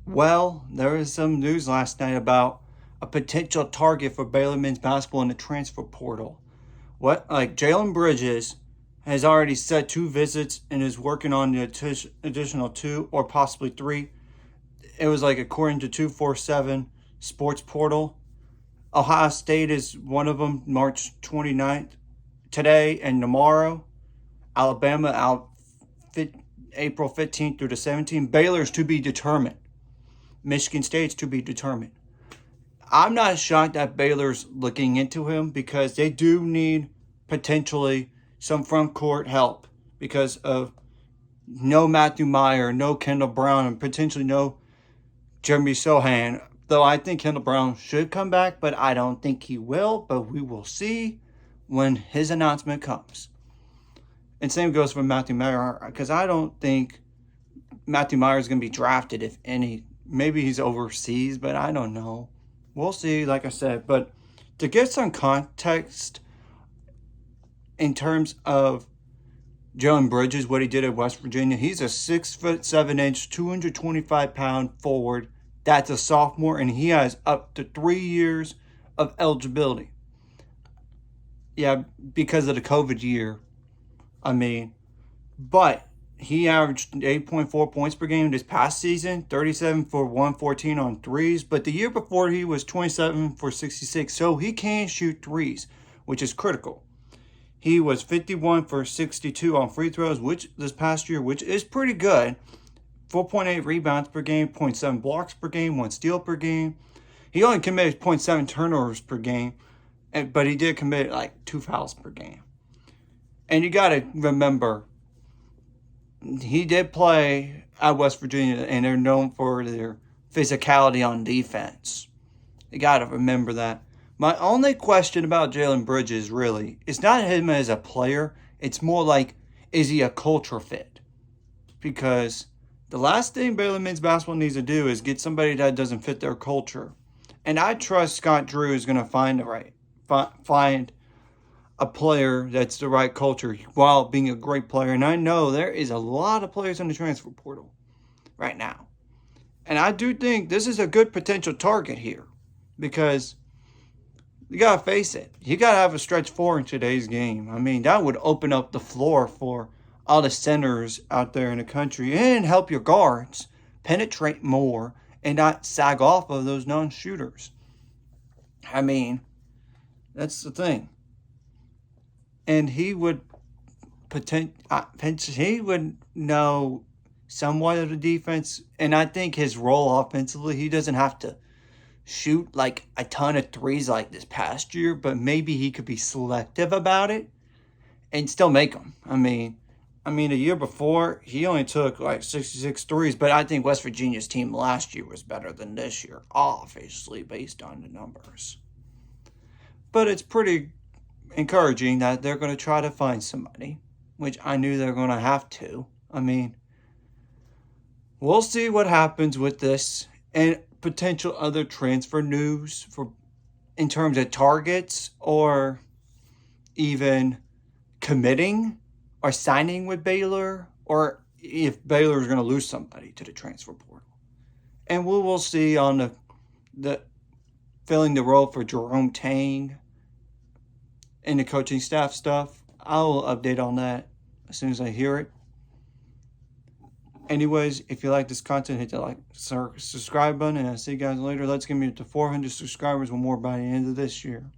Well, there was some news last night about a potential target for Baylor men's basketball in the transfer portal. What, like Jalen Bridges has already set 2 visits and is working on the additional 2 or possibly 3. It was like according to 247 Sports Portal. Ohio State is one of them, March 29th, today and tomorrow. Alabama out April 15th through the 17th. Baylor's to be determined. Michigan State's to be determined. I'm not shocked that Baylor's looking into him because they do need potentially some front court help because of no Matthew Meyer, no Kendall Brown, and potentially no Jeremy Sohan. Though I think Kendall Brown should come back, but I don't think he will. But we will see when his announcement comes. And same goes for Matthew Meyer because I don't think Matthew Meyer is going to be drafted, if any. Maybe he's overseas, but I don't know. We'll see, like I said. But to get some context in terms of Jalen Bridges, what he did at West Virginia, he's a 6'7", 225-pound forward. That's a sophomore, and he has up to 3 years of eligibility. Yeah, because of the COVID year. But he averaged 8.4 points per game this past season, 37 for 114 on threes. But the year before, he was 27 for 66. So he can shoot threes, which is critical. He was 51 for 62 on free throws, which this past year, which is pretty good. 4.8 rebounds per game, 0.7 blocks per game, 1 steal per game. He only committed 0.7 turnovers per game, but he did commit like 2 fouls per game. And you got to remember, he did play at West Virginia, and they're known for their physicality on defense. You got to remember that. My only question about Jalen Bridges, really, is not him as a player. It's more like, is he a culture fit? Because the last thing Baylor men's basketball needs to do is get somebody that doesn't fit their culture. And I trust Scott Drew is going to find a player that's the right culture while being a great player. And I know there is a lot of players in the transfer portal right now. And I do think this is a good potential target here because you got to face it. You got to have a stretch 4 in today's game. That would open up the floor for all the centers out there in the country and help your guards penetrate more and not sag off of those non-shooters. That's the thing. And he would know somewhat of the defense. And I think his role offensively, he doesn't have to shoot like a ton of threes like this past year, but maybe he could be selective about it and still make them. The year before, he only took like 66 threes, but I think West Virginia's team last year was better than this year, obviously, based on the numbers. But it's pretty encouraging that they're going to try to find somebody, which I knew they're going to have to. We'll see what happens with this and potential other transfer news in terms of targets or even committing or signing with Baylor, or if Baylor is going to lose somebody to the transfer portal. And we will see on the filling the role for Jerome Tang and the coaching staff stuff. I'll update on that as soon as I hear it. Anyways, if you like this content, hit the subscribe button, and I'll see you guys later. Let's get me to 400 subscribers or more by the end of this year.